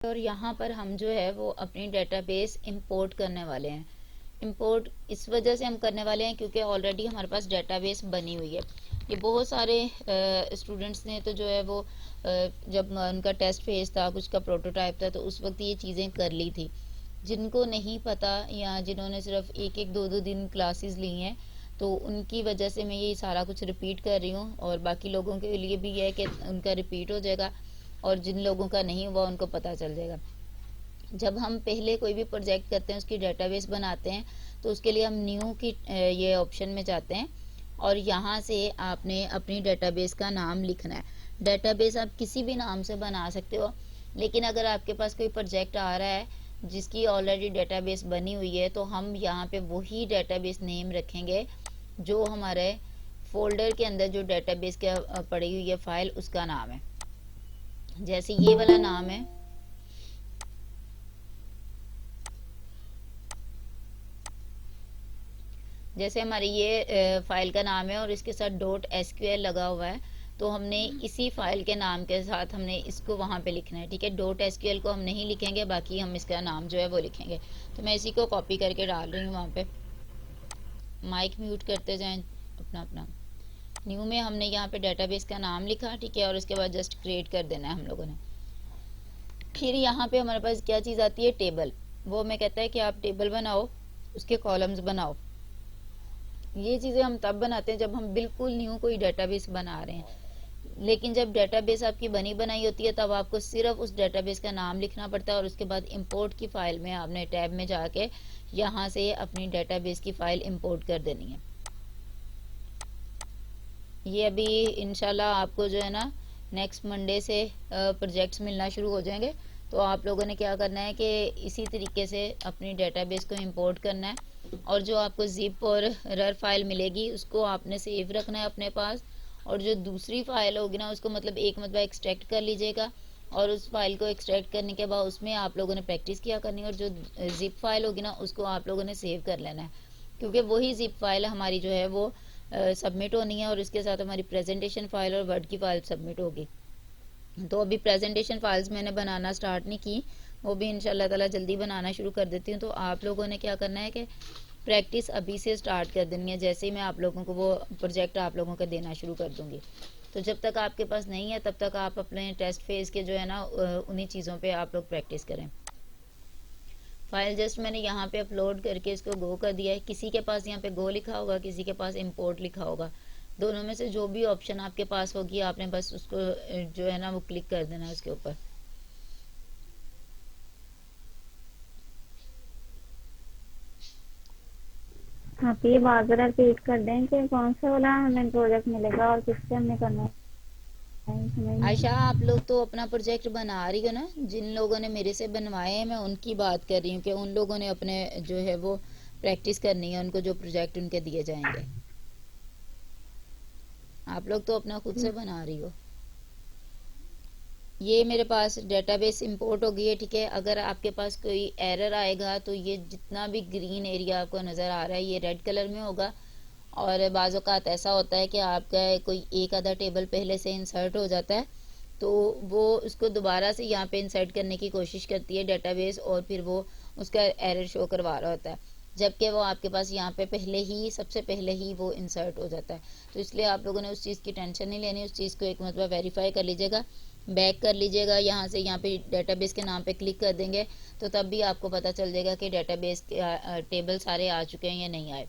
और यहाँ पर हम जो है वो अपनी डेटाबेस इंपोर्ट करने वाले हैं। इंपोर्ट इस वजह से हम करने वाले हैं क्योंकि ऑलरेडी हमारे पास डेटाबेस बनी हुई है। ये बहुत सारे स्टूडेंट्स ने तो जो है वो जब उनका टेस्ट फेज था, कुछ का प्रोटोटाइप था, तो उस वक्त ये चीज़ें कर ली थी। जिनको नहीं पता या जिन्होंने सिर्फ एक एक दो दो दिन क्लासेस ली हैं, तो उनकी वजह से मैं ये सारा कुछ रिपीट कर रही हूँ, और बाकी लोगों के लिए भी ये है कि उनका रिपीट हो जाएगा, और जिन लोगों का नहीं हुआ उनको पता चल जाएगा। जब हम पहले कोई भी प्रोजेक्ट करते हैं, उसकी डेटाबेस बनाते हैं, तो उसके लिए हम न्यू की ये ऑप्शन में जाते हैं, और यहाँ से आपने अपनी डेटाबेस का नाम लिखना है। डेटाबेस आप किसी भी नाम से बना सकते हो, लेकिन अगर आपके पास कोई प्रोजेक्ट आ रहा है जिसकी ऑलरेडी डेटाबेस बनी हुई है, तो हम यहाँ पे वही डेटाबेस नेम रखेंगे जो हमारे फोल्डर के अंदर जो डेटाबेस के पड़ी हुई है फाइल, उसका नाम है। जैसे ये वाला नाम है, जैसे हमारी ये फाइल का नाम है और इसके साथ .sql लगा हुआ है, तो हमने इसी फाइल के नाम के साथ हमने इसको वहाँ पे लिखना है। ठीक है, .sql को हम नहीं लिखेंगे, बाकी हम इसका नाम जो है वो लिखेंगे। तो मैं इसी को कॉपी करके डाल रही हूँ वहाँ पे। माइक म्यूट करते जाएं अपना अपना। न्यू में हमने यहाँ पे डेटाबेस का नाम लिखा, ठीक है, और उसके बाद जस्ट क्रिएट कर देना है हम लोगों ने। फिर यहाँ पे हमारे पास क्या चीज़ आती है, टेबल। वो मैं कहता है कि आप टेबल बनाओ, उसके कॉलम्स बनाओ। ये चीज़ें हम तब बनाते हैं जब हम बिल्कुल न्यू कोई डेटाबेस बना रहे हैं। लेकिन जब डेटाबेस आपकी बनी बनाई होती है, तब आपको सिर्फ उस डेटाबेस का नाम लिखना पड़ता है, और उसके बाद इंपोर्ट की फाइल में आपने टैब में जाके यहाँ से अपनी डेटाबेस की फाइल इंपोर्ट कर देनी है। ये अभी इंशाल्लाह आपको जो है ना नेक्स्ट मंडे से प्रोजेक्ट्स मिलना शुरू हो जाएंगे। तो आप लोगों ने क्या करना है कि इसी तरीके से अपनी डेटाबेस को इंपोर्ट करना है, और जो आपको जिप और रर फाइल मिलेगी उसको आपने सेव रखना है अपने पास, और जो दूसरी फाइल होगी ना उसको मतलब एक मतलब एक्सट्रैक्ट कर लीजिएगा, और उस फाइल को एक्सट्रैक्ट करने के बाद उसमें आप लोगों ने प्रैक्टिस किया करनी है, और जो जिप फाइल होगी ना उसको आप लोगों ने सेव कर लेना है, क्योंकि वही जिप फाइल हमारी जो है वो सबमिट होनी है, और इसके साथ हमारी प्रेजेंटेशन फाइल और वर्ड की फाइल सबमिट होगी। तो अभी प्रेजेंटेशन फाइल्स मैंने बनाना स्टार्ट नहीं की, वो भी इंशाल्लाह ताला जल्दी बनाना शुरू कर देती हूँ। तो आप लोगों ने क्या करना है कि प्रैक्टिस अभी से स्टार्ट कर देनी है, जैसे ही मैं आप लोगों को वो प्रोजेक्ट आप लोगों का देना शुरू कर दूंगी। तो जब तक आपके पास नहीं है, तब तक आप अपने टेस्ट फेज के जो है ना उन्हीं चीज़ों पे आप लोग प्रैक्टिस करें। फाइल जस्ट मैंने यहाँ पे अपलोड करके इसको गो कर दिया है। किसी के पास यहाँ पे गो लिखा होगा, किसी के पास इंपोर्ट लिखा होगा। दोनों में से जो भी ऑप्शन आपके पास होगी, आपने बस उसको जो है ना वो क्लिक कर देना है उसके ऊपर। आप ये बात जरा रिपीट कर दें कि कौन सा वाला हमें प्रोजेक्ट मिलेगा और किससे हमने करना है, समझ नहीं आयशा, आया। आप लोग तो अपना प्रोजेक्ट बना रही हो ना, जिन लोगों ने मेरे से बनवाए हैं मैं उनकी बात कर रही हूँ कि उन लोगों ने अपने जो है वो प्रैक्टिस करनी है, उनको जो प्रोजेक्ट उनके दिए जाएंगे। आप लोग तो अपना खुद से बना रही हो। ये मेरे पास डेटाबेस इंपोर्ट हो गई है, ठीक है। अगर आपके पास कोई एरर आएगा तो ये जितना भी ग्रीन एरिया आपको नज़र आ रहा है ये रेड कलर में होगा, और बाज़ औक़ात ऐसा होता है कि आपका कोई एक आधा टेबल पहले से इंसर्ट हो जाता है, तो वो उसको दोबारा से यहाँ पे इंसर्ट करने की कोशिश करती है डेटाबेस, और फिर वो उसका एरर शो करवा रहा होता है, जबकि वो आपके पास यहाँ पे पहले ही सबसे पहले ही वो इंसर्ट हो जाता है। तो इसलिए आप लोगों ने उस चीज़ की टेंशन नहीं लेनी, उस चीज़ को एक मतलब वेरीफाई कर लीजिएगा, बैक कर लीजिएगा, यहाँ से यहाँ पे डेटाबेस के नाम पे क्लिक कर देंगे, तो तब भी आपको पता चल जाएगा कि डेटाबेस के टेबल सारे आ चुके हैं या नहीं आए।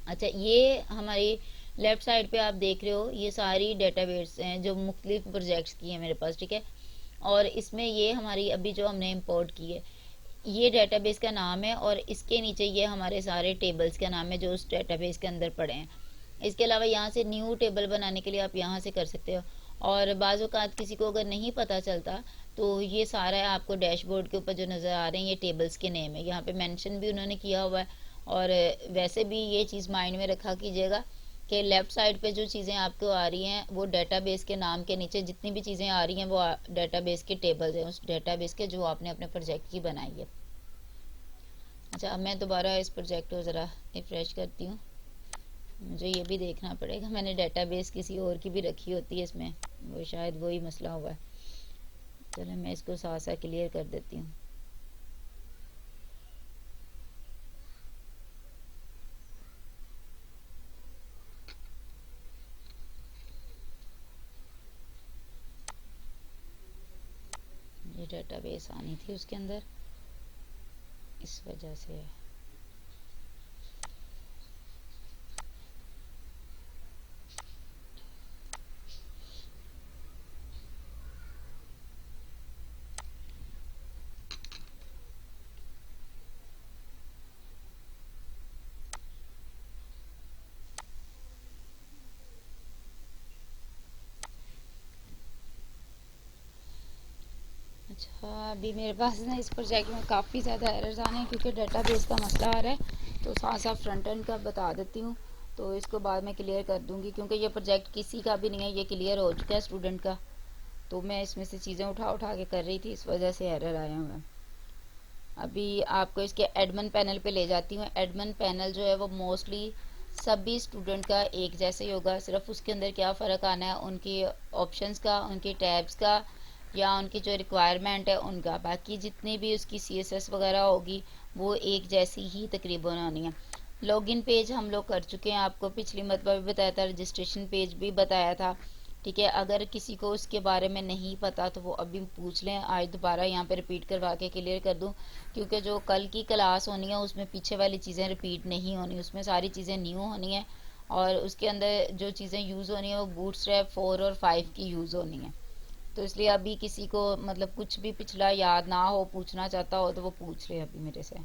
अच्छा, ये हमारी लेफ्ट साइड पे आप देख रहे हो, ये सारी डेटाबेस हैं जो मुख्तलिफ प्रोजेक्ट्स की हैं मेरे पास, ठीक है। और इसमें ये हमारी अभी जो हमने इंपोर्ट की है, ये डेटाबेस का नाम है, और इसके नीचे ये हमारे सारे टेबल्स का नाम है जो उस डेटाबेस के अंदर पड़े हैं। इसके अलावा यहाँ से न्यू टेबल बनाने के लिए आप यहाँ से कर सकते हो, और बाज़ औक़ात किसी को अगर नहीं पता चलता, तो ये सारा आपको डैशबोर्ड के ऊपर जो नज़र आ रहे हैं ये टेबल्स के नेम है, यहाँ पे मेंशन भी उन्होंने किया हुआ है। और वैसे भी ये चीज़ माइंड में रखा कीजिएगा कि लेफ़्ट साइड पे जो चीज़ें आपको आ रही हैं वो डेटाबेस के नाम के नीचे जितनी भी चीज़ें आ रही हैं वो डेटाबेस के टेबल्स हैं, उस डेटाबेस के जो आपने अपने प्रोजेक्ट की बनाई है। अच्छा, अब मैं दोबारा इस प्रोजेक्ट को ज़रा रिफ्रेश करती हूँ, मुझे ये भी देखना पड़ेगा, मैंने डेटाबेस किसी और की भी रखी होती है इसमें, वो शायद वही मसला हुआ है। चलो मैं इसको साथ साथ क्लियर कर देती हूँ। ये डेटाबेस आनी थी उसके अंदर, इस वजह से है। अच्छा, अभी मेरे पास ना इस प्रोजेक्ट में काफ़ी ज़्यादा एरर्स आने हैं क्योंकि डेटाबेस का मसला आ रहा है, तो साथ साथ फ्रंट एंड का बता देती हूँ। तो इसको बाद में क्लियर कर दूँगी क्योंकि ये प्रोजेक्ट किसी का भी नहीं है, ये क्लियर हो चुका है स्टूडेंट का। तो मैं इसमें से चीज़ें उठा उठा के कर रही थी, इस वजह से एरर आए हुए हैं। अभी आपको इसके एडमिन पैनल पे ले जाती हूँ। एडमिन पैनल जो है वो मोस्टली सभी स्टूडेंट का एक जैसे ही होगा, सिर्फ उसके अंदर क्या फ़र्क आना है उनकी ऑप्शंस का, उनकी टैब्स का, या उनकी जो रिक्वायरमेंट है उनका। बाकी जितनी भी उसकी सीएसएस वगैरह होगी वो एक जैसी ही तकरीबन होनी है। लॉगिन पेज हम लोग कर चुके हैं, आपको पिछली मरतबा भी बताया था, रजिस्ट्रेशन पेज भी बताया था। ठीक है, अगर किसी को उसके बारे में नहीं पता तो वो अभी पूछ लें, आज दोबारा यहाँ पे रिपीट करवा के क्लियर कर दूँ, क्योंकि जो कल की क्लास होनी है उसमें पीछे वाली चीज़ें रिपीट नहीं होनी, उसमें सारी चीज़ें न्यू होनी है। और उसके अंदर जो चीज़ें यूज़ होनी है वो बूटस्ट्रैप 4 और 5 की यूज़ होनी है। तो इसलिए अभी किसी को मतलब कुछ भी पिछला याद ना हो, पूछना चाहता हो तो वो पूछ ले अभी मेरे से।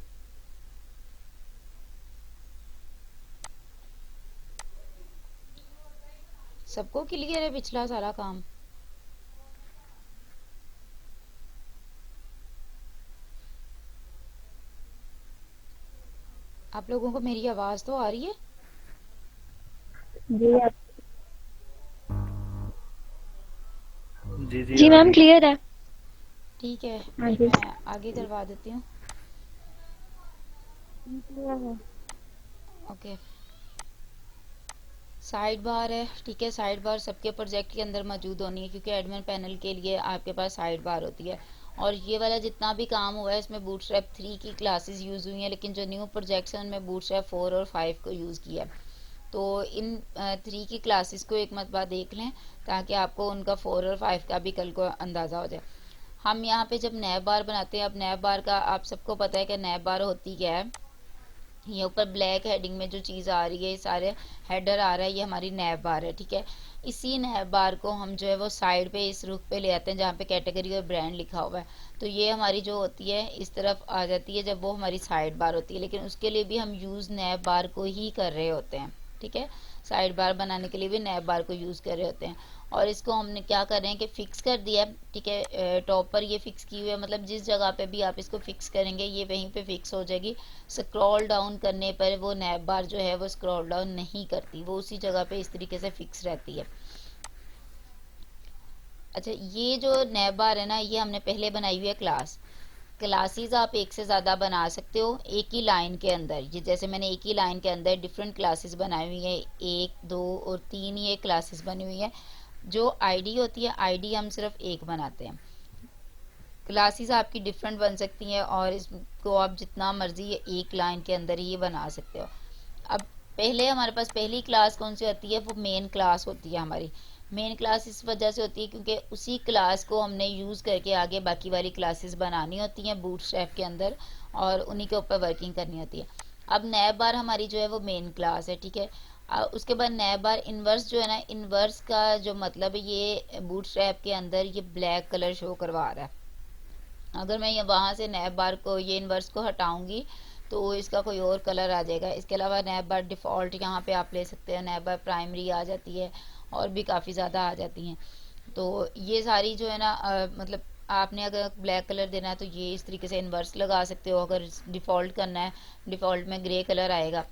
सबको क्लियर है पिछला सारा काम? आप लोगों को मेरी आवाज़ तो आ रही है? जी आप। जी जी जी आ मैम रही है। क्लियर है। ठीक है, हाँ फिर जी। मैं आगे करवा देती हूँ। क्लियर है। ओके, साइड बार है। ठीक है, साइड बार सबके प्रोजेक्ट के अंदर मौजूद होनी है क्योंकि एडमिन पैनल के लिए आपके पास साइड बार होती है। और ये वाला जितना भी काम हुआ है इसमें बूटस्ट्रैप 3 की क्लासेस यूज़ हुई हैं, लेकिन जो न्यू प्रोजेक्ट्स हैं उनमें बूटस्ट्रैप 4 और 5 को यूज़ किया है। तो इन 3 की क्लासेस को एक मरतबा देख लें ताकि आपको उनका 4 और 5 का भी कल को अंदाज़ा हो जाए। हम यहाँ पे जब नैब बार बनाते हैं, अब नैब बार का आप सबको पता है कि नैब बार होती क्या है। ये ऊपर ब्लैक हेडिंग में जो चीज़ आ रही है, ये सारे हेडर आ रहा है, ये हमारी नैब बार है। ठीक है, इसी नैब बार को हम जो है वो साइड पे इस रुख पे ले आते हैं जहाँ पे कैटेगरी और ब्रांड लिखा हुआ है। तो ये हमारी जो होती है इस तरफ आ जाती है जब वो हमारी साइड बार होती है, लेकिन उसके लिए भी हम यूज़ नैब बार को ही कर रहे होते हैं। ठीक है, साइड बार बनाने के लिए भी नैब बार को यूज़ कर रहे होते हैं। और इसको हमने क्या कर रहे हैं कि फिक्स कर दिया है। ठीक है, टॉप पर ये फिक्स की हुई है, मतलब जिस जगह पे भी आप इसको फिक्स करेंगे ये वहीं पे फिक्स हो जाएगी। स्क्रॉल डाउन करने पर वो नैब बार जो है वो स्क्रॉल डाउन नहीं करती, वो उसी जगह पे इस तरीके से फिक्स रहती है। अच्छा, ये जो नैब बार है ना, ये हमने पहले बनाई हुई है क्लास। क्लासेस आप एक से ज़्यादा बना सकते हो एक ही लाइन के अंदर। ये जैसे मैंने एक ही लाइन के अंदर डिफरेंट क्लासेस बनाई हुई है, 1 2 और 3 ये क्लासेस बनी हुई है। जो आईडी होती है, आईडी हम सिर्फ एक बनाते हैं। क्लासेस आपकी डिफरेंट बन सकती हैं और इसको आप जितना मर्जी एक लाइन के अंदर ही बना सकते हो। अब पहले हमारे पास पहली क्लास कौन सी होती है, वो मेन क्लास होती है हमारी। मेन क्लास इस वजह से होती है क्योंकि उसी क्लास को हमने यूज़ करके आगे बाकी वाली क्लासेस बनानी होती हैं बूटस्ट्रैप के अंदर, और उन्हीं के ऊपर वर्किंग करनी होती है। अब नैब बार हमारी जो है वो मेन क्लास है। ठीक है, उसके बाद नैब बार इन्वर्स जो है ना, इन्वर्स का जो मतलब है ये बूटस्ट्रैप के अंदर ये ब्लैक कलर शो करवा रहा है। अगर मैं ये वहाँ से नैब बार को, ये इन्वर्स को हटाऊंगी तो इसका कोई और कलर आ जाएगा। इसके अलावा नैब बार डिफ़ॉल्ट यहाँ पे आप ले सकते हैं, नैब बार प्राइमरी आ जाती है और भी काफ़ी ज़्यादा आ जाती हैं। तो ये सारी जो है ना मतलब आपने अगर ब्लैक कलर देना है तो ये इस तरीके से इन्वर्स लगा सकते हो। अगर डिफ़ॉल्ट करना है, डिफ़ॉल्ट में ग्रे कलर आएगा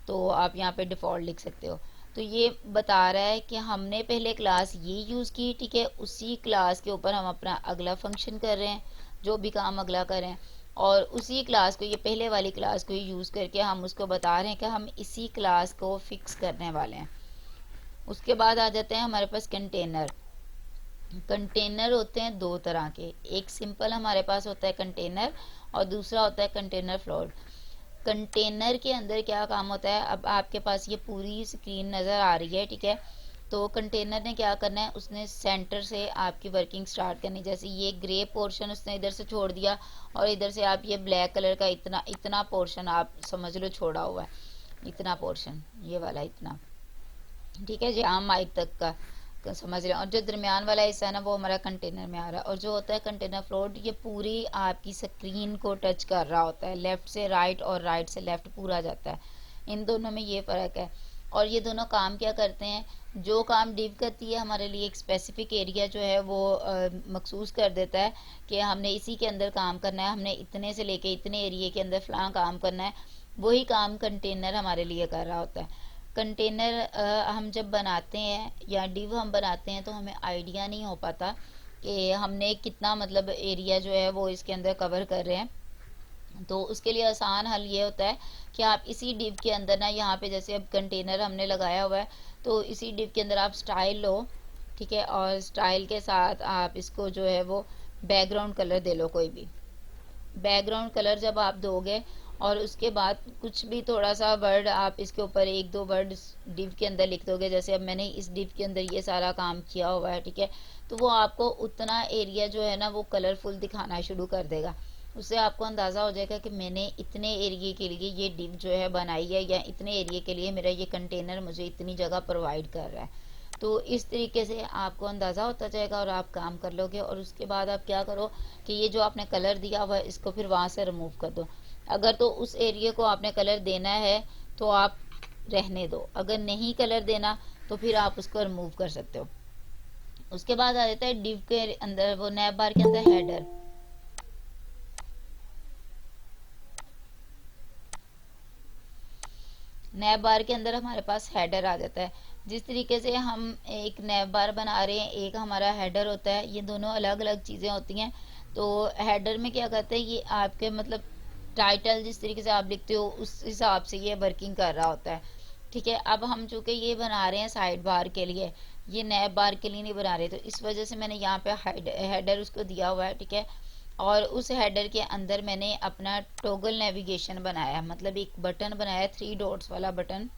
तो आप यहाँ पे डिफ़ॉल्ट लिख सकते हो। तो ये बता रहा है कि हमने पहले क्लास ये यूज़ की। ठीक है, उसी क्लास के ऊपर हम अपना अगला फंक्शन कर रहे हैं, जो भी काम अगला करें, और उसी क्लास को, ये पहले वाली क्लास को यूज़ करके हम उसको बता रहे हैं कि हम इसी क्लास को फिक्स करने वाले हैं। उसके बाद आ जाते हैं हमारे पास कंटेनर। कंटेनर होते हैं दो तरह के, एक सिंपल हमारे पास होता है कंटेनर और दूसरा होता है कंटेनर फ्लोट। कंटेनर के अंदर क्या काम होता है, अब आपके पास ये पूरी स्क्रीन नज़र आ रही है, ठीक है। तो कंटेनर ने क्या करना है, उसने सेंटर से आपकी वर्किंग स्टार्ट करनी। जैसे ये ग्रे पोर्शन उसने इधर से छोड़ दिया और इधर से आप ये ब्लैक कलर का इतना इतना पोर्शन आप समझ लो छोड़ा हुआ है, इतना पोर्शन ये वाला इतना, ठीक है जी, आम माइक तक का समझ रहे हैं। और जो दरमियान वाला हिस्सा है ना वो हमारा कंटेनर में आ रहा है। और जो होता है कंटेनर फ्लोट, ये पूरी आपकी स्क्रीन को टच कर रहा होता है, लेफ्ट से राइट और राइट से लेफ्ट पूरा जाता है। इन दोनों में ये फ़र्क है। और ये दोनों काम क्या करते हैं, जो काम डिव करती है हमारे लिए एक स्पेसिफिक एरिया जो है वो मखसूस कर देता है कि हमने इसी के अंदर काम करना है, हमने इतने से लेके इतने एरिया के अंदर फलां काम करना है, वही काम कंटेनर हमारे लिए कर रहा होता है। कंटेनर हम जब बनाते हैं या डिव हम बनाते हैं तो हमें आइडिया नहीं हो पाता कि हमने कितना मतलब एरिया जो है वो इसके अंदर कवर कर रहे हैं। तो उसके लिए आसान हल ये होता है कि आप इसी डिव के अंदर ना, यहाँ पे जैसे अब कंटेनर हमने लगाया हुआ है तो इसी डिव के अंदर आप स्टाइल लो, ठीक है, और स्टाइल के साथ आप इसको जो है वो बैकग्राउंड कलर दे लो कोई भी। बैकग्राउंड कलर जब आप दोगे और उसके बाद कुछ भी थोड़ा सा वर्ड आप इसके ऊपर एक दो वर्ड डिव के अंदर लिख दोगे, जैसे अब मैंने इस डिव के अंदर ये सारा काम किया हुआ है, ठीक है, तो वो आपको उतना एरिया जो है ना वो कलरफुल दिखाना शुरू कर देगा। उससे आपको अंदाज़ा हो जाएगा कि मैंने इतने एरिया के लिए ये डिव जो है बनाई है, या इतने एरिया के लिए मेरा ये कंटेनर मुझे इतनी जगह प्रोवाइड कर रहा है। तो इस तरीके से आपको अंदाज़ा होता जाएगा और आप काम कर लोगे। और उसके बाद आप क्या करो कि ये जो आपने कलर दिया हुआ है इसको फिर वहाँ से रिमूव कर दो। अगर तो उस एरिया को आपने कलर देना है तो आप रहने दो, अगर नहीं कलर देना तो फिर आप उसको रिमूव कर सकते हो। उसके बाद आ जाता है डिव के अंदर, वो नैब बार के अंदर हेडर। नैब बार के अंदर हमारे पास हेडर आ जाता है। जिस तरीके से हम एक नैब बार बना रहे हैं, एक हमारा हेडर होता है, ये दोनों अलग अलग चीज़ें होती हैं। तो हेडर में क्या करते हैं, ये आपके मतलब टाइटल जिस तरीके से आप लिखते हो उस हिसाब से ये वर्किंग कर रहा होता है, ठीक है। अब हम चूंकि ये बना रहे हैं साइड बार के लिए, ये नैब बार के लिए नहीं बना रहे, तो इस वजह से मैंने यहाँ पे हेडर उसको दिया हुआ है, ठीक है। और उस हेडर के अंदर मैंने अपना टॉगल नेविगेशन बनाया, मतलब एक बटन बनाया, 3 डॉट्स वाला बटन।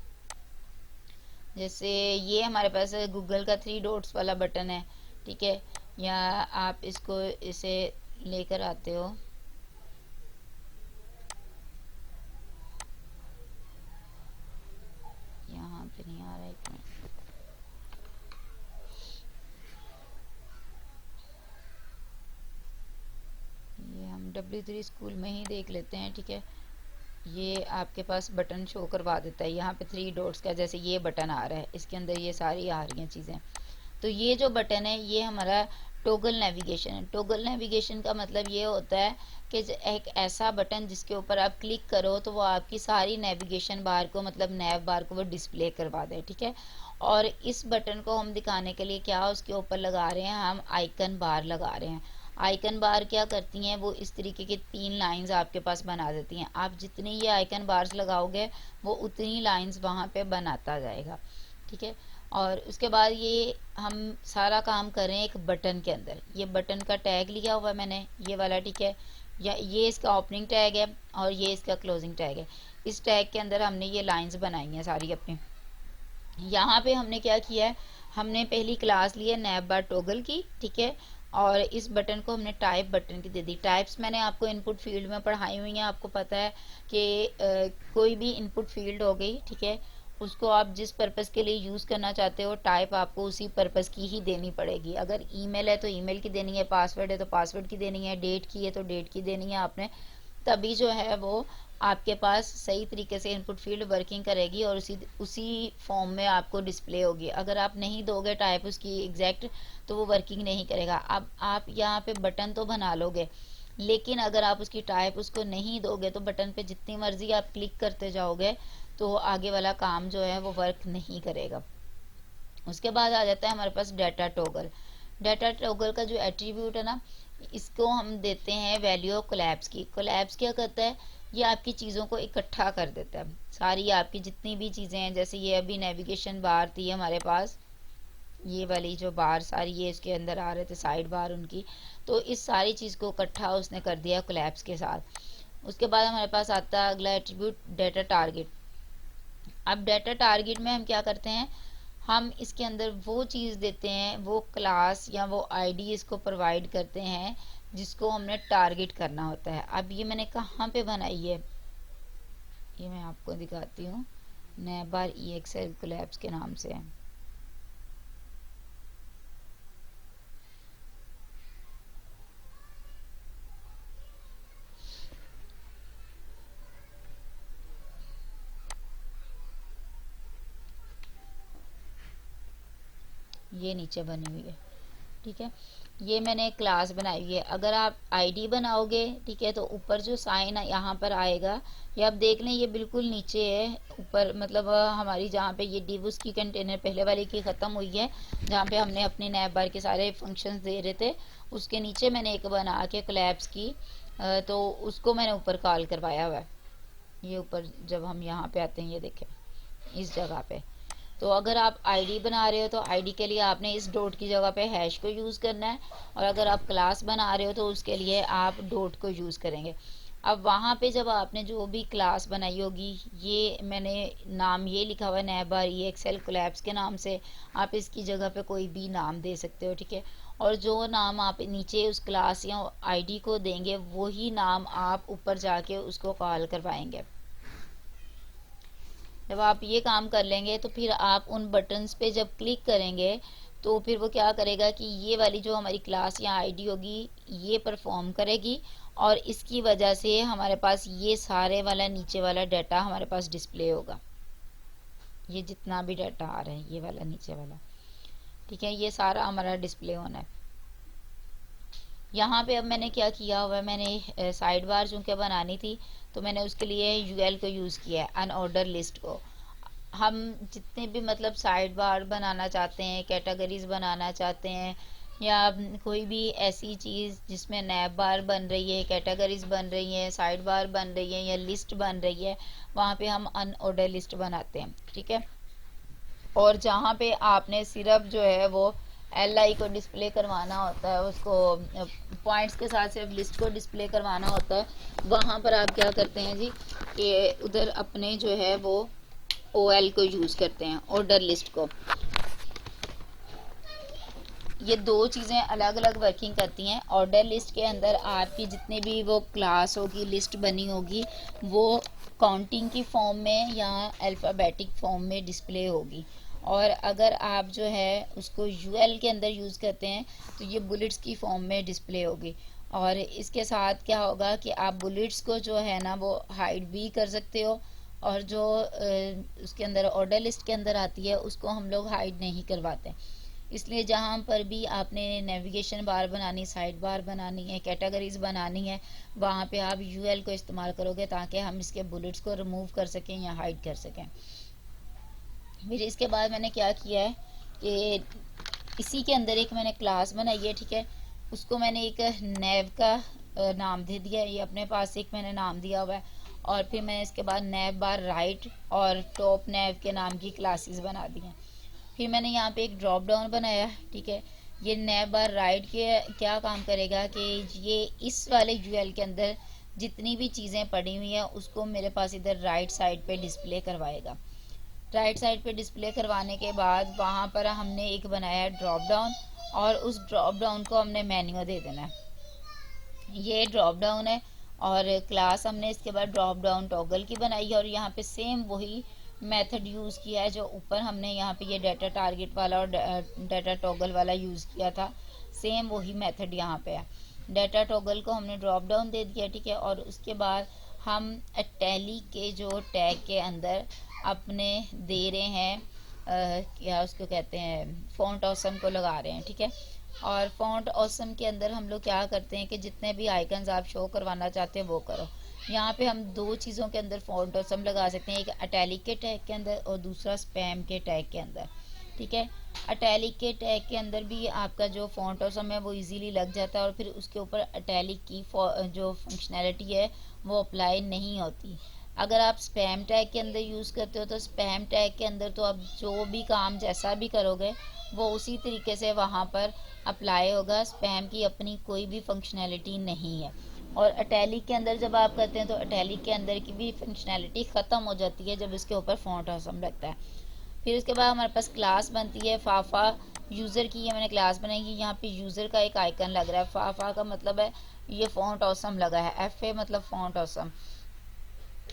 जैसे ये हमारे पास गूगल का 3 डॉट्स वाला बटन है, ठीक है, या आप इसको इसे लेकर आते हो, यहाँ पे नहीं आ रहा है, एक मिनट। ये हम W3 स्कूल में ही देख लेते हैं, ठीक है। ये आपके पास बटन शो करवा देता है यहाँ पे 3 डॉट्स का, जैसे ये बटन आ रहा है, इसके अंदर ये सारी आ रही हैं चीज़ें। तो ये जो बटन है ये हमारा टॉगल नेविगेशन है। टॉगल नेविगेशन का मतलब ये होता है कि एक ऐसा बटन जिसके ऊपर आप क्लिक करो तो वो आपकी सारी नेविगेशन बार को, मतलब नैव बार को वो डिस्प्ले करवा दे, ठीक है। और इस बटन को हम दिखाने के लिए क्या उसके ऊपर लगा रहे हैं, हम आइकन बार लगा रहे हैं। आइकन बार क्या करती हैं, वो इस तरीके की 3 लाइंस आपके पास बना देती हैं। आप जितनी ये आइकन बार्स लगाओगे वो उतनी लाइंस वहाँ पे बनाता जाएगा, ठीक है। और उसके बाद ये हम सारा काम कर रहे हैं एक बटन के अंदर। ये बटन का टैग लिया हुआ है मैंने, ये वाला, ठीक है, या ये इसका ओपनिंग टैग है और ये इसका क्लोजिंग टैग है। इस टैग के अंदर हमने ये लाइंस बनाई हैं सारी अपनी। यहाँ पे हमने क्या किया है, हमने पहली क्लास ली है नैब बार टॉगल की, ठीक है, और इस बटन को हमने टाइप बटन की दे दी। टाइप्स मैंने आपको इनपुट फील्ड में पढ़ाई हुई हैं, आपको पता है कि कोई भी इनपुट फील्ड हो गई, ठीक है, उसको आप जिस पर्पज़ के लिए यूज़ करना चाहते हो टाइप आपको उसी पर्पज़ की ही देनी पड़ेगी। अगर ईमेल है तो ईमेल की देनी है, पासवर्ड है तो पासवर्ड की देनी है, डेट की है तो डेट की देनी है आपने, तभी जो है वो आपके पास सही तरीके से इनपुट फील्ड वर्किंग करेगी और उसी उसी फॉर्म में आपको डिस्प्ले होगी। अगर आप नहीं दोगे टाइप उसकी एग्जैक्ट तो वो वर्किंग नहीं करेगा। अब आप यहाँ पे बटन तो बना लोगे, लेकिन अगर आप उसकी टाइप उसको नहीं दोगे तो बटन पे जितनी मर्जी आप क्लिक करते जाओगे तो आगे वाला काम जो है वो वर्क नहीं करेगा। उसके बाद आ जाता है हमारे पास डाटा टॉगल। डाटा टॉगल का जो एट्रीब्यूट है ना, इसको हम देते हैं वैल्यू ऑफ कोलैप्स की। कोलैप्स क्या करता है, ये आपकी चीज़ों को इकट्ठा कर देता है, सारी आपकी जितनी भी चीज़ें हैं। जैसे ये अभी नेविगेशन बार थी हमारे पास, ये वाली जो बार सारी ये इसके अंदर आ रहे थे साइड बार उनकी, तो इस सारी चीज़ को इकट्ठा उसने कर दिया कोलैप्स के साथ। उसके बाद हमारे पास आता है अगला एट्रीब्यूट डाटा टारगेट। अब डाटा टारगेट में हम क्या करते हैं, हम इसके अंदर वो चीज़ देते हैं, वो क्लास या वो आईडी इसको प्रोवाइड करते हैं जिसको हमने टारगेट करना होता है। अब ये मैंने कहाँ पे बनाई है, ये मैं आपको दिखाती हूँ, नैबार EXL कोलैप्स के नाम से है। ये नीचे बनी हुई है, ठीक है। ये मैंने एक क्लास बनाई हुई है। अगर आप आईडी बनाओगे, ठीक है, तो ऊपर जो साइन यहाँ पर आएगा, ये आप देख लें, ये बिल्कुल नीचे है ऊपर, मतलब हमारी जहाँ पे ये डिव उसकी कंटेनर पहले वाली की ख़त्म हुई है, जहाँ पे हमने अपने नैब बार के सारे फंक्शंस दे रहे थे, उसके नीचे मैंने एक बना के कोलैप्स की, तो उसको मैंने ऊपर कॉल करवाया हुआ है। ये ऊपर जब हम यहाँ पे आते हैं, ये देखें इस जगह पे। तो अगर आप आईडी बना रहे हो तो आईडी के लिए आपने इस डॉट की जगह पे हैश को यूज़ करना है, और अगर आप क्लास बना रहे हो तो उसके लिए आप डॉट को यूज़ करेंगे। अब वहाँ पे जब आपने जो भी क्लास बनाई होगी, ये मैंने नाम ये लिखा हुआ है नैबार EXL कोलैप्स के नाम से, आप इसकी जगह पे कोई भी नाम दे सकते हो, ठीक है। और जो नाम आप नीचे उस क्लास या आईडी को देंगे, वही नाम आप ऊपर जाके उसको कॉल करवाएंगे। जब आप ये काम कर लेंगे तो फिर आप उन बटन्स पे जब क्लिक करेंगे तो फिर वो क्या करेगा कि ये वाली जो हमारी क्लास या आईडी होगी, ये परफॉर्म करेगी, और इसकी वजह से हमारे पास ये सारे वाला नीचे वाला डाटा हमारे पास डिस्प्ले होगा। ये जितना भी डाटा आ रहा है, ये वाला नीचे वाला, ठीक है, ये सारा हमारा डिस्प्ले होना है। यहाँ पे अब मैंने क्या किया हुआ है, मैंने साइड बार चूँकि बनानी थी, तो मैंने उसके लिए यूएल को यूज़ किया है, अनऑर्डर लिस्ट को। हम जितने भी मतलब साइड बार बनाना चाहते हैं, कैटेगरीज बनाना चाहते हैं, या कोई भी ऐसी चीज़ जिसमें नैब बार बन रही है, कैटेगरीज बन रही है, साइड बार बन रही है, या लिस्ट बन रही है, वहाँ पे हम अनऑर्डर लिस्ट बनाते हैं, ठीक है। और जहाँ पे आपने सिर्फ जो है वो LI को डिस्प्ले करवाना होता है, उसको पॉइंट्स के साथ सिर्फ लिस्ट को डिस्प्ले करवाना होता है, वहाँ पर आप क्या करते हैं जी, कि उधर अपने जो है वो OL को यूज़ करते हैं, ऑर्डर लिस्ट को। ये दो चीज़ें अलग अलग वर्किंग करती हैं। ऑर्डर लिस्ट के अंदर आपकी जितने भी वो क्लास होगी, लिस्ट बनी होगी, वो काउंटिंग की फॉर्म में या अल्फ़ाबेटिक फॉर्म में डिस्प्ले होगी। और अगर आप जो है उसको UL के अंदर यूज़ करते हैं तो ये बुलेट्स की फॉर्म में डिस्प्ले होगी। और इसके साथ क्या होगा कि आप बुलेट्स को जो है ना वो हाइड भी कर सकते हो, और जो उसके अंदर ऑर्डर लिस्ट के अंदर आती है उसको हम लोग हाइड नहीं करवाते। इसलिए जहाँ पर भी आपने नेविगेशन बार बनानी, साइड बार बनानी है, कैटेगरीज बनानी है, वहाँ पे आप UL को इस्तेमाल करोगे ताकि हम इसके बुलेट्स को रिमूव कर सकें या हाइड कर सकें। फिर इसके बाद मैंने क्या किया है कि इसी के अंदर एक मैंने क्लास बनाई है, ठीक है, उसको मैंने एक नैव का नाम दे दिया है, ये अपने पास एक मैंने नाम दिया हुआ है। और फिर मैंने इसके बाद नैव बार राइट और टॉप नैव के नाम की क्लासेस बना दी हैं। फिर मैंने यहाँ पे एक ड्रॉप डाउन बनाया, ठीक है। ये नैब बार राइट के क्या काम करेगा कि ये इस वाले UL के अंदर जितनी भी चीज़ें पड़ी हुई हैं उसको मेरे पास इधर राइट साइड पे डिस्प्ले करवाएगा। राइट साइड पे डिस्प्ले करवाने के बाद वहाँ पर हमने एक बनाया ड्रॉप डाउन, और उस ड्रॉप डाउन को हमने मेन्यू दे देना है। ये ड्रॉप डाउन है, और क्लास हमने इसके बाद ड्रॉप डाउन टॉगल की बनाई है, और यहाँ पे सेम वही मेथड यूज़ किया है जो ऊपर हमने यहाँ पे ये डाटा टारगेट वाला और डाटा टॉगल वाला यूज़ किया था, सेम वही मेथड यहाँ पे है। डाटा टॉगल को हमने ड्रॉप डाउन दे दिया, ठीक है। और उसके बाद हम टैली के जो टैग के अंदर अपने दे रहे हैं क्या उसको कहते हैं, फॉन्ट ऑसम को लगा रहे हैं, ठीक है। और फॉन्ट ऑसम के अंदर हम लोग क्या करते हैं कि जितने भी आइकन्स आप शो करवाना चाहते हैं वो करो। यहाँ पे हम दो चीज़ों के अंदर फॉन्ट ऑसम लगा सकते हैं, एक अटैलिक के टैग के अंदर और दूसरा स्पैम के टैग के अंदर, ठीक है। अटैलिक के टैग के अंदर भी आपका जो फॉन्ट ऑसम है वो इजीली लग जाता है, और फिर उसके ऊपर अटैलिक की जो फंक्शनैलिटी है वो अप्लाई नहीं होती। अगर आप स्पैम टैग के अंदर यूज़ करते हो तो स्पैम टैग के अंदर तो आप जो भी काम जैसा भी करोगे वो उसी तरीके से वहाँ पर अप्लाई होगा। स्पैम की अपनी कोई भी फंक्शनैलिटी नहीं है। और अटैलिक के अंदर जब आप करते हैं तो अटैलिक के अंदर की भी फंक्शनैलिटी ख़त्म हो जाती है जब इसके ऊपर फ़ॉन्ट ऑसम लगता है। फिर उसके बाद हमारे पास क्लास बनती है फाफा यूज़र की। ये मैंने क्लास बनाई है, यहाँ पे यूज़र का एक आइकन लग रहा है। फाफा का मतलब है ये फ़ॉन्ट ऑसम लगा है, एफ ए मतलब फ़ॉन्ट ऑसम।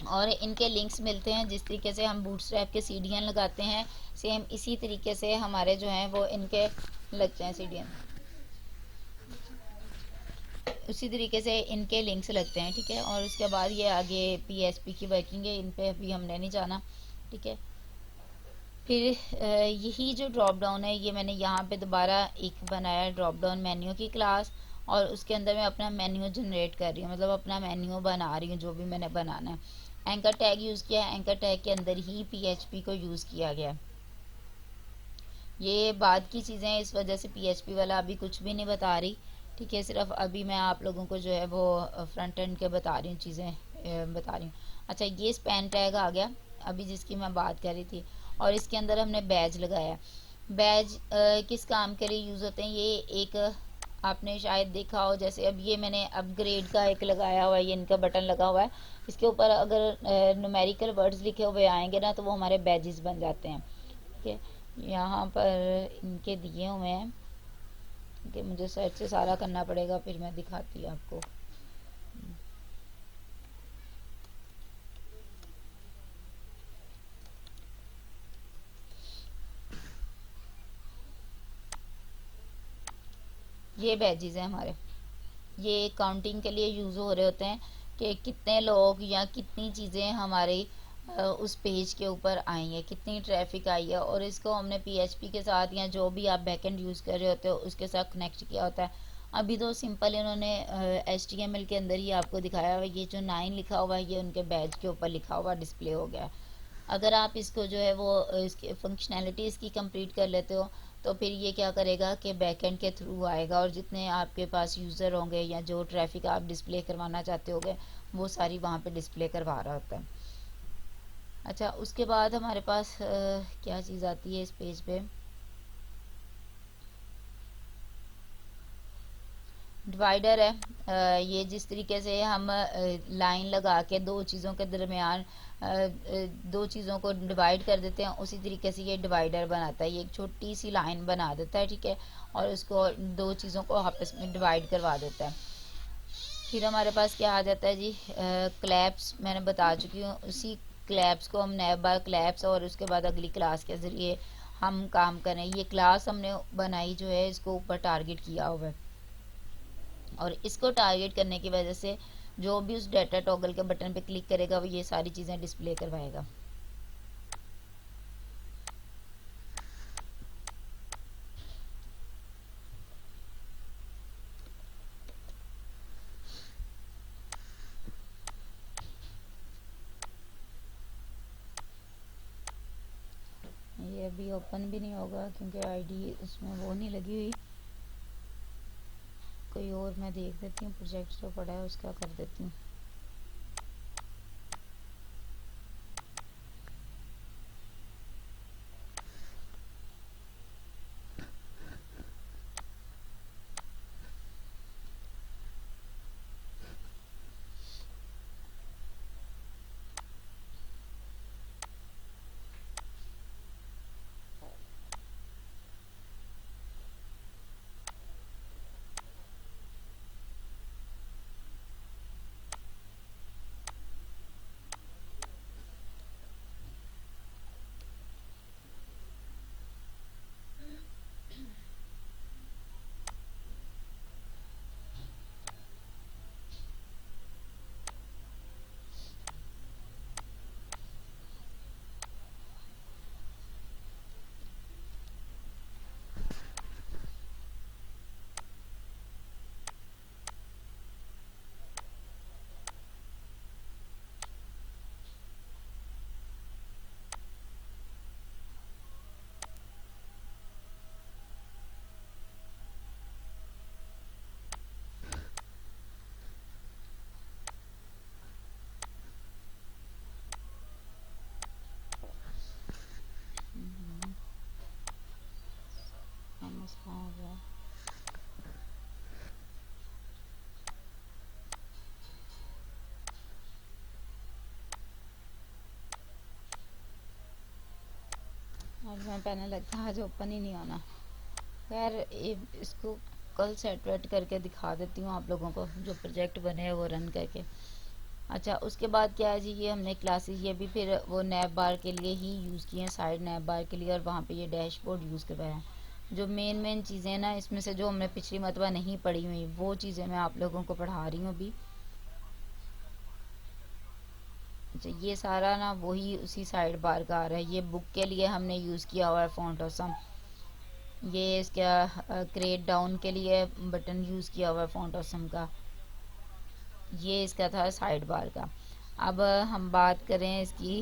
और इनके लिंक्स मिलते हैं। जिस तरीके से हम बूटस्ट्रैप के सीडियन लगाते हैं सेम इसी तरीके से हमारे जो हैं वो इनके लगते हैं सीडियन, उसी तरीके से इनके लिंक्स लगते हैं। ठीक है, और उसके बाद ये आगे पीएचपी की वर्किंग है, इन पे अभी हमने नहीं जाना। ठीक है, फिर यही जो ड्रॉप डाउन है ये मैंने यहाँ पे दोबारा एक बनाया ड्रॉप डाउन मेन्यू की क्लास, और उसके अंदर मैं अपना मेन्यू जनरेट कर रही हूँ, मतलब अपना मेन्यू बना रही हूँ जो भी मैंने बनाना है। एंकर टैग यूज़ किया है, एंकर टैग के अंदर ही पीएचपी को यूज़ किया गया है। ये बाद की चीज़ें हैं, इस वजह से पीएचपी वाला अभी कुछ भी नहीं बता रही। ठीक है, सिर्फ अभी मैं आप लोगों को जो है वो फ्रंट एंड के बता रही हूँ चीज़ें बता रही हूँ। अच्छा, ये स्पैन टैग आ गया अभी जिसकी मैं बात कर रही थी, और इसके अंदर हमने बैज लगाया। बैज किस काम के लिए यूज़ होते हैं, ये एक आपने शायद देखा हो, जैसे अब ये मैंने अपग्रेड का एक लगाया हुआ है, ये इनका बटन लगा हुआ है। इसके ऊपर अगर न्यूमेरिकल वर्ड्स लिखे हुए आएंगे ना तो वो हमारे बैजेस बन जाते हैं। ठीक है, यहाँ पर इनके दिए हुए हैं कि मुझे सर्च से सारा करना पड़ेगा, फिर मैं दिखाती हूँ आपको। ये बैजेस हैं हमारे, ये काउंटिंग के लिए यूज़ हो रहे होते हैं कि कितने लोग या कितनी चीज़ें हमारे उस पेज के ऊपर आई है, कितनी ट्रैफिक आई है, और इसको हमने पीएचपी के साथ या जो भी आप बैकएंड यूज़ कर रहे होते हो उसके साथ कनेक्ट किया होता है। अभी तो सिंपल इन्होंने HTML के अंदर ही आपको दिखाया हुआ है। ये जो 9 लिखा हुआ है ये उनके बैज के ऊपर लिखा हुआ डिस्प्ले हो गया है। अगर आप इसको जो है वो इसकी फंक्शनैलिटी इसकी कंप्लीट कर लेते हो तो फिर ये क्या करेगा कि बैकएंड के थ्रू आएगा, और जितने आपके पास यूज़र होंगे या जो ट्रैफिक आप डिस्प्ले करवाना चाहते होगे वो सारी वहाँ पे डिस्प्ले करवा रहा होता है। अच्छा, उसके बाद हमारे पास क्या चीज़ आती है इस पेज पे, डिवाइडर है। ये जिस तरीके से हम लाइन लगा के दो चीज़ों के दरमियान दो चीज़ों को डिवाइड कर देते हैं, उसी तरीके से ये डिवाइडर बनाता है। ये एक छोटी सी लाइन बना देता है। ठीक है, और उसको दो चीज़ों को आपस में डिवाइड करवा देता है। फिर हमारे पास क्या आ जाता है जी, क्लैप्स मैंने बता चुकी हूँ। उसी क्लैप्स को हम नैब बाय क्लैप्स और उसके बाद अगली क्लास के ज़रिए हम काम करें। ये क्लास हमने बनाई जो है इसको ऊपर टारगेट किया हुआ है, और इसको टारगेट करने की वजह से जो भी उस डाटा टॉगल के बटन पे क्लिक करेगा वो ये सारी चीज़ें डिस्प्ले करवाएगा। ये अभी ओपन भी नहीं होगा क्योंकि आईडी उसमें वो नहीं लगी हुई। कोई और मैं देख देती हूँ, प्रोजेक्ट जो पड़ा है उसका कर देती हूँ। मसला हो गया। आज मैं पैनल लगता है आज ओपन ही नहीं होना। खैर इसको कल सेट वेट करके दिखा देती हूँ आप लोगों को, जो प्रोजेक्ट बने हैं वो रन करके। अच्छा, उसके बाद क्या है जी, ये हमने क्लासेस ये भी फिर वो नैप बार के लिए ही यूज़ किए हैं, साइड नैप बार के लिए, और वहाँ पे ये डैशबोर्ड यूज़ करवाया है। जो मेन चीज़ें ना इसमें से जो हमने पिछली मरतबा नहीं पढ़ी हुई वो चीज़ें मैं आप लोगों को पढ़ा रही हूँ अभी। अच्छा, ये सारा ना वही उसी साइड बार का आ रहा है। ये बुक के लिए हमने यूज़ किया हुआ है फॉन्ट ऑसम। ये इसका क्रिएट डाउन के लिए बटन यूज़ किया हुआ है फॉन्ट ऑसम का। ये इसका था साइड बार का। अब हम बात करें इसकी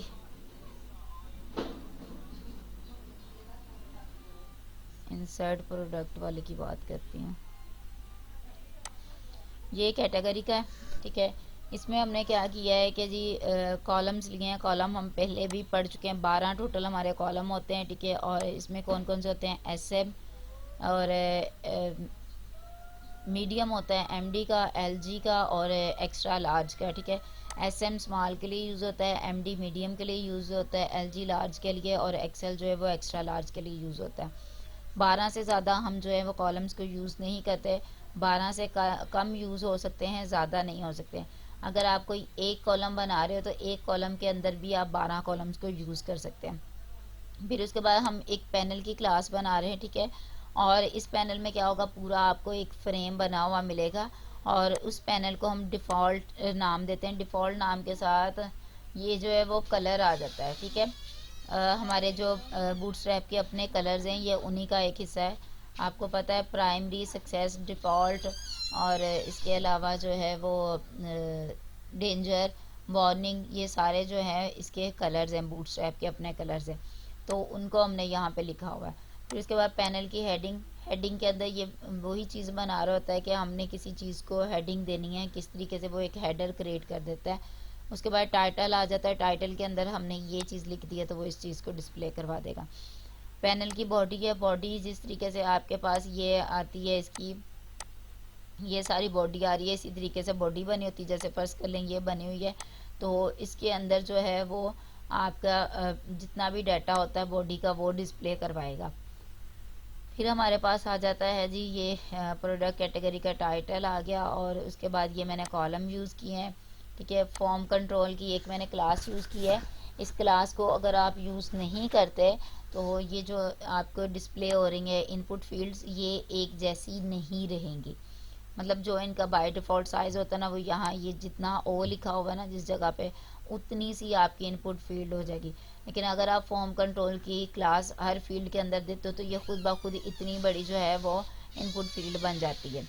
इंसर्ट प्रोडक्ट वाले की बात करती हूँ। ये कैटेगरी का है, ठीक है। इसमें हमने क्या किया है कि जी कॉलम्स लिए हैं। कॉलम हम पहले भी पढ़ चुके हैं, 12 टोटल हमारे कॉलम होते हैं, ठीक है। और इसमें कौन कौन से होते हैं, एसएम और मीडियम होता है एमडी का, एलजी का और एक्स्ट्रा लार्ज का, ठीक है। एसएम स्मॉल के लिए यूज़ होता है, एमडी मीडियम के लिए यूज़ होता है, एलजी लार्ज के लिए, और एक्सएल जो है वो एक्स्ट्रा लार्ज के लिए यूज़ होता है। 12 से ज़्यादा हम जो है वो कॉलम्स को यूज़ नहीं करते। 12 से कम यूज़ हो सकते हैं, ज़्यादा नहीं हो सकते। अगर आप कोई एक कॉलम बना रहे हो तो एक कॉलम के अंदर भी आप 12 कॉलम्स को यूज़ कर सकते हैं। फिर उसके बाद हम एक पैनल की क्लास बना रहे हैं, ठीक है। और इस पैनल में क्या होगा, पूरा आपको एक फ्रेम बना हुआ मिलेगा, और उस पैनल को हम डिफ़ॉल्ट नाम देते हैं। डिफ़ॉल्ट नाम के साथ ये जो है वो कलर आ जाता है, ठीक है। हमारे जो बूटस्ट्रैप के अपने कलर्स हैं, ये उन्हीं का एक हिस्सा है। आपको पता है प्राइमरी, सक्सेस, डिफ़ॉल्ट, और इसके अलावा जो है वो डेंजर, वार्निंग, ये सारे जो हैं इसके कलर्स हैं, बूटस्ट्रैप के अपने कलर्स हैं। तो उनको हमने यहाँ पे लिखा हुआ है। फिर उसके बाद पैनल की हेडिंग। हेडिंग के अंदर ये वही चीज़ बना रहा होता है कि हमने किसी चीज़ को हेडिंग देनी है, किस तरीके से वो एक हेडर क्रिएट कर देता है। उसके बाद टाइटल आ जाता है। टाइटल के अंदर हमने ये चीज़ लिख दी है तो वो इस चीज़ को डिस्प्ले करवा देगा। पैनल की बॉडी है। बॉडी जिस तरीके से आपके पास ये आती है, इसकी ये सारी बॉडी आ रही है, इसी तरीके से बॉडी बनी होती है। जैसे फर्स्ट कर लें ये बनी हुई है, तो इसके अंदर जो है वो आपका जितना भी डाटा होता है बॉडी का वो डिस्प्ले करवाएगा। फिर हमारे पास आ जाता है जी ये प्रोडक्ट कैटेगरी का टाइटल आ गया, और उसके बाद ये मैंने कॉलम यूज़ किए हैं, ठीक है। फॉर्म कंट्रोल की एक मैंने क्लास यूज़ की है। इस क्लास को अगर आप यूज़ नहीं करते तो ये जो आपको डिस्प्ले हो रही है इनपुट फील्ड्स, ये एक जैसी नहीं रहेंगी। मतलब जो इनका बाय डिफ़ॉल्ट साइज़ होता है ना, वो यहाँ ये जितना ओ लिखा हुआ है ना जिस जगह पे, उतनी सी आपकी इनपुट फील्ड हो जाएगी। लेकिन अगर आप फॉर्म कंट्रोल की क्लास हर फील्ड के अंदर देते हो तो ये खुद ब खुद इतनी बड़ी जो है वो इनपुट फील्ड बन जाती है।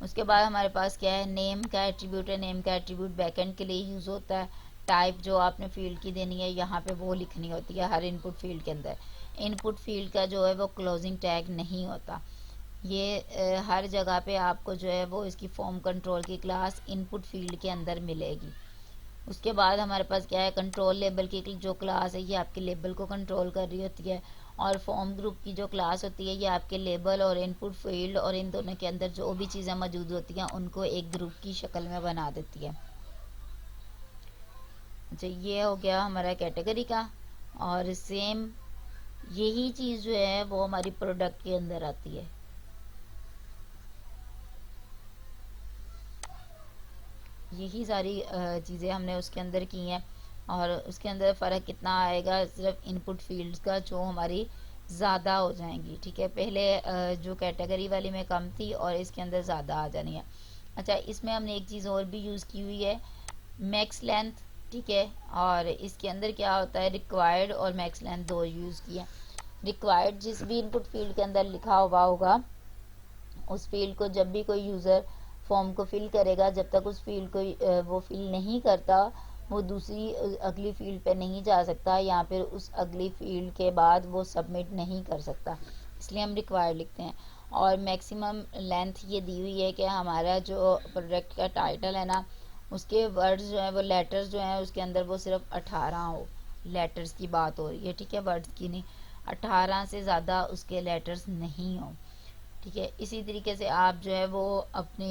उसके बाद हमारे पास क्या है, नेम का एट्रीब्यूट है। नेम का एट्रीब्यूट बैकएंड के लिए यूज़ होता है। टाइप जो आपने फील्ड की देनी है यहाँ पे वो लिखनी होती है हर इनपुट फील्ड के अंदर। इनपुट फील्ड का जो है वो क्लोजिंग टैग नहीं होता। ये हर जगह पे आपको जो है वो इसकी फॉर्म कंट्रोल की क्लास इनपुट फील्ड के अंदर मिलेगी। उसके बाद हमारे पास क्या है, कंट्रोल लेबल की जो क्लास है ये आपके लेबल को कंट्रोल कर रही होती है। और फॉर्म ग्रुप की जो क्लास होती है ये आपके लेबल और इनपुट फील्ड और इन दोनों के अंदर जो भी चीज़ें मौजूद होती हैं उनको एक ग्रुप की शक्ल में बना देती है। अच्छा, ये हो गया हमारा कैटेगरी का। और सेम यही चीज़ जो है वो हमारी प्रोडक्ट के अंदर आती है। यही सारी चीज़ें हमने उसके अंदर की हैं। और उसके अंदर फ़र्क कितना आएगा, सिर्फ इनपुट फील्ड्स का जो हमारी ज़्यादा हो जाएंगी, ठीक है। पहले जो कैटेगरी वाली में कम थी और इसके अंदर ज़्यादा आ जानी है। अच्छा, इसमें हमने एक चीज़ और भी यूज़ की हुई है, मैक्स लेंथ, ठीक है। और इसके अंदर क्या होता है, रिक्वायर्ड और मैक्स लेंथ दो यूज़ किए। रिक्वायर्ड जिस भी इनपुट फील्ड के अंदर लिखा हुआ होगा उस फील्ड को जब भी कोई यूज़र फॉर्म को फिल करेगा, जब तक उस फील्ड को वो फिल नहीं करता वो दूसरी अगली फील्ड पे नहीं जा सकता, या फिर उस अगली फील्ड के बाद वो सबमिट नहीं कर सकता। इसलिए हम रिक्वायर्ड लिखते हैं। और मैक्सिमम लेंथ ये दी हुई है कि हमारा जो प्रोडक्ट का टाइटल है ना उसके वर्ड्स जो है वो लेटर्स जो हैं उसके अंदर वो सिर्फ 18 हो। लेटर्स की बात हो रही है, ठीक है, वर्ड्स की नहीं। 18 से ज़्यादा उसके लेटर्स नहीं हो। ठीक है, इसी तरीके से आप जो है वो अपने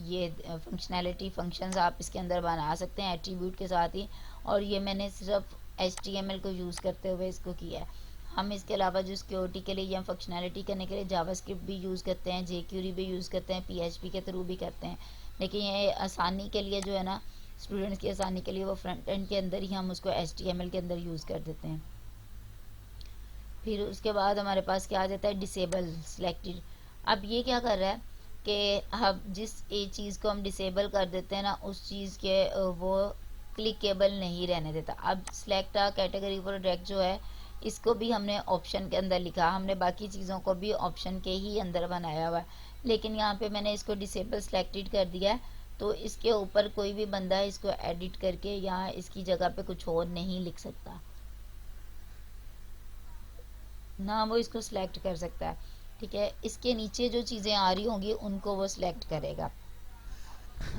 ये फंक्शनैलिटी फंक्शंस आप इसके अंदर बना सकते हैं एट्रीब्यूट के साथ ही। और ये मैंने सिर्फ HTML को यूज़ करते हुए इसको किया है। हम इसके अलावा जो सिक्योरिटी के लिए या फंक्शनैलिटी करने के लिए जावास्क्रिप्ट भी यूज़ करते हैं, jQuery भी यूज़ करते हैं, PHP के थ्रू भी करते हैं। लेकिन ये आसानी के लिए जो है ना, स्टूडेंट्स की आसानी के लिए वो फ्रंट एंड के अंदर ही हम उसको HTML के अंदर यूज़ कर देते हैं। फिर उसके बाद हमारे पास क्या आ जाता है, डिसेबल सिलेक्टेड। अब ये क्या कर रहा है कि हम जिस एक चीज़ को हम डिसेबल कर देते हैं ना, उस चीज़ के वो क्लिकेबल नहीं रहने देता। अब select a category for direct जो है, इसको भी हमने ऑप्शन के अंदर लिखा, हमने बाकी चीज़ों को भी ऑप्शन के ही अंदर बनाया हुआ है, लेकिन यहाँ पे मैंने इसको डिसेबल सिलेक्टेड कर दिया है। तो इसके ऊपर कोई भी बंदा इसको एडिट करके या इसकी जगह पे कुछ और नहीं लिख सकता, ना वो इसको सिलेक्ट कर सकता है। ठीक है, इसके नीचे जो चीज़ें आ रही होंगी उनको वो सिलेक्ट करेगा,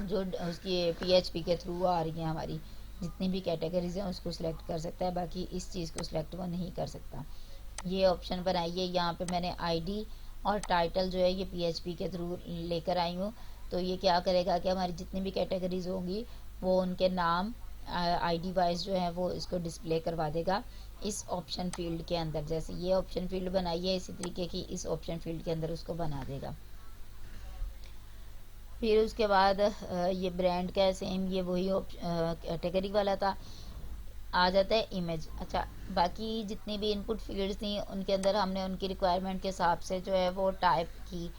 जो उसकी PHP के थ्रू आ रही हैं हमारी जितनी भी कैटेगरीज हैं उसको सिलेक्ट कर सकता है, बाकी इस चीज़ को सिलेक्ट वो नहीं कर सकता। ये ऑप्शन बनाइए, यहाँ पे मैंने ID और टाइटल जो है ये PHP के थ्रू लेकर आई हूँ। तो ये क्या करेगा कि हमारी जितनी भी कैटेगरीज होंगी वो उनके नाम ID वाइज जो है वो इसको डिस्प्ले करवा देगा इस ऑप्शन फील्ड के अंदर। जैसे ये ऑप्शन फील्ड बनाई है, इसी तरीके की इस ऑप्शन फील्ड के अंदर उसको बना देगा। फिर उसके बाद ये ब्रांड का सेम ये वही कैटेगरी वाला था, आ जाता है इमेज। अच्छा, बाकी जितनी भी इनपुट फील्ड्स थी उनके अंदर हमने उनकी रिक्वायरमेंट के हिसाब से जो है वो टाइप की।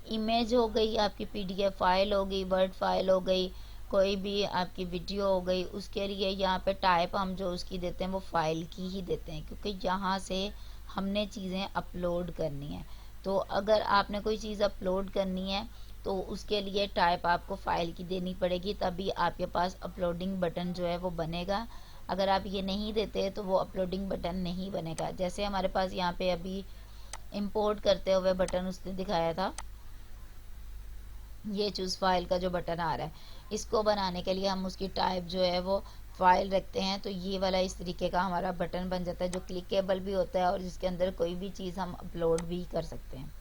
इमेज हो गई आपकी PDF फाइल हो गई, वर्ड फाइल हो गई, कोई भी आपकी वीडियो हो गई, उसके लिए यहाँ पे टाइप हम जो उसकी देते हैं वो फाइल की ही देते हैं, क्योंकि यहाँ से हमने चीज़ें अपलोड करनी है। तो अगर आपने कोई चीज़ अपलोड करनी है तो उसके लिए टाइप आपको फाइल की देनी पड़ेगी, तभी आपके पास अपलोडिंग बटन जो है वो बनेगा। अगर आप ये नहीं देते तो वो अपलोडिंग बटन नहीं बनेगा। जैसे हमारे पास यहाँ पे अभी इंपोर्ट करते हुए बटन उसने दिखाया था, ये चूज फाइल का जो बटन आ रहा है, इसको बनाने के लिए हम उसकी टाइप जो है वो फाइल रखते हैं। तो ये वाला इस तरीके का हमारा बटन बन जाता है जो क्लिकेबल भी होता है और जिसके अंदर कोई भी चीज़ हम अपलोड भी कर सकते हैं।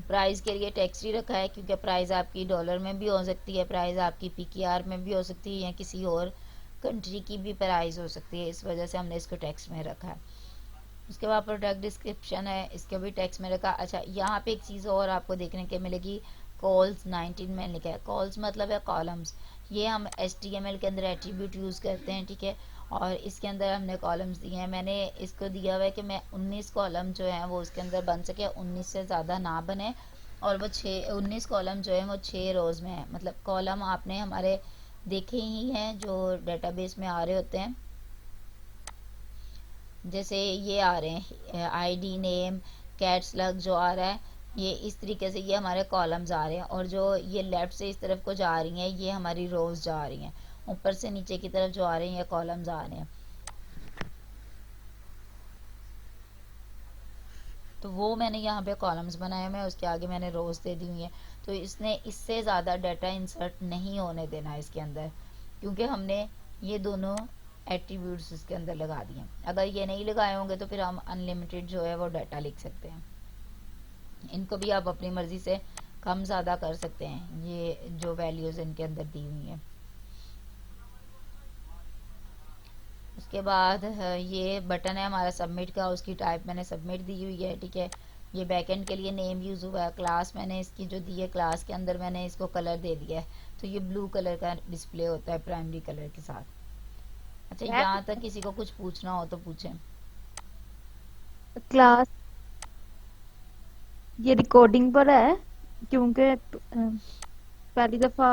प्राइस के लिए टेक्स्ट ही रखा है, क्योंकि प्राइस आपकी डॉलर में भी हो सकती है, प्राइस आपकी PKR में भी हो सकती है, या किसी और कंट्री की भी प्राइस हो सकती है, इस वजह से हमने इसको टेक्स्ट में रखा है। उसके बाद प्रोडक्ट डिस्क्रिप्शन है, इसके भी टेक्स्ट में रखा। अच्छा, यहाँ पे एक चीज़ और आपको देखने के मिलेगी, कॉल्स 19 में लिखा है। कॉल्स मतलब है कॉलम्स, ये हम HTML के अंदर एट्रीब्यूट यूज़ करते हैं। ठीक है, और इसके अंदर हमने कॉलम्स दिए हैं। मैंने इसको दिया हुआ है कि मैं 19 कॉलम जो हैं वो उसके अंदर बन सके, 19 से ज़्यादा ना बने, और वो 19 कॉलम जो है वो 6 रोज़ में है। मतलब कॉलम आपने हमारे देखे ही हैं जो डेटाबेस में आ रहे होते हैं, जैसे ये आ रहे हैं ID नेम कैट स्लग जो आ रहा है, ये इस तरीके से ये हमारे कॉलम्स आ रहे हैं। और जो ये लेफ्ट से इस तरफ को जा रही हैं ये हमारी रोज जा रही हैं, ऊपर से नीचे की तरफ जो आ रही हैं ये कॉलम्स आ रहे हैं। तो वो मैंने यहाँ पे कॉलम्स बनाए हुए हैं, उसके आगे मैंने रोज दे दी हुई है। तो इसने इससे ज़्यादा डाटा इंसर्ट नहीं होने देना इसके अंदर, क्योंकि हमने ये दोनों एट्रीब्यूट्स इसके अंदर लगा दिए। अगर ये नहीं लगाए होंगे तो फिर हम अनलिमिटेड जो है वो डाटा लिख सकते हैं। इनको भी आप अपनी मर्ज़ी से कम ज़्यादा कर सकते हैं, ये जो वैल्यूज़ इनके अंदर दी हुई हैं। उसके बाद ये बटन है हमारा सबमिट का, उसकी टाइप मैंने सबमिट दी हुई है। ठीक है, ये बैकएंड के लिए नेम यूज़ हुआ है। क्लास मैंने इसकी जो दी है, क्लास के अंदर मैंने इसको कलर दे दिया है, तो ये ब्लू कलर का डिस्प्ले होता है प्राइमरी कलर के साथ। अच्छा, यहाँ तक किसी को कुछ पूछना हो तो पूछें। क्लास ये रिकॉर्डिंग पर है, क्योंकि पहली दफा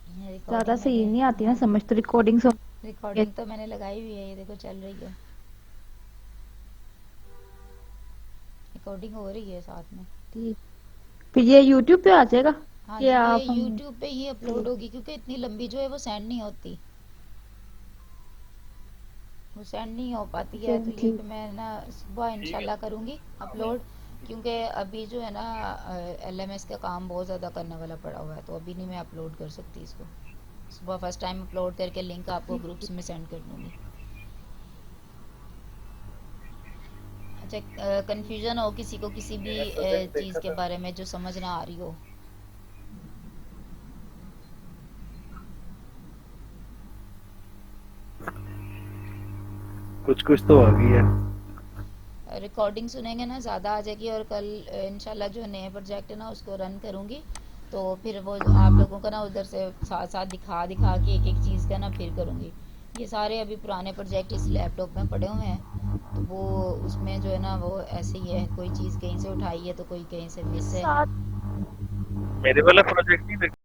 ज्यादा सही नहीं आती ना समझ, तो रिकॉर्डिंग रिकॉर्डिंग तो मैंने लगाई हुई है, ये देखो चल रही है, रिकॉर्डिंग हो रही है साथ में। ठीक, फिर ये YouTube पे आ जाएगा। हाँ ये आप ये YouTube पे ही अपलोड होगी, क्योंकि इतनी लंबी जो है वो सेंड नहीं होती, वो सेंड नहीं हो पाती है। तो ये ठीक। मैं ना सुबह इंशाल्लाह करूँगी अपलोड, क्योंकि अभी जो है ना LMS का काम बहुत ज़्यादा करने वाला पड़ा हुआ है, तो अभी नहीं मैं अपलोड कर सकती इसको। सुबह फर्स्ट टाइम अपलोड करके लिंक आपको ग्रुप्स में सेंड कर दूंगी। अच्छा, कंफ्यूजन हो किसी को किसी भी मैंने प्रोजेक्ट चीज़ देखा के था। बारे में जो समझ ना आ रही हो? कुछ कुछ तो आ गई है। रिकॉर्डिंग सुनेंगे ना ज़्यादा आ जाएगी, और कल इंशाल्लाह जो नए प्रोजेक्ट है ना उसको रन करूँगी, तो फिर वो आप लोगों का ना उधर से साथ साथ दिखा दिखा के एक एक चीज़ का ना फिर करूँगी। ये सारे अभी पुराने प्रोजेक्ट इस लैपटॉप में पड़े हुए हैं, तो वो उसमें जो है ना वो ऐसे ही है, कोई चीज़ कहीं से उठाई है तो कोई कहीं से मिस है। साथ मेरे वाला प्रोजेक्ट नहीं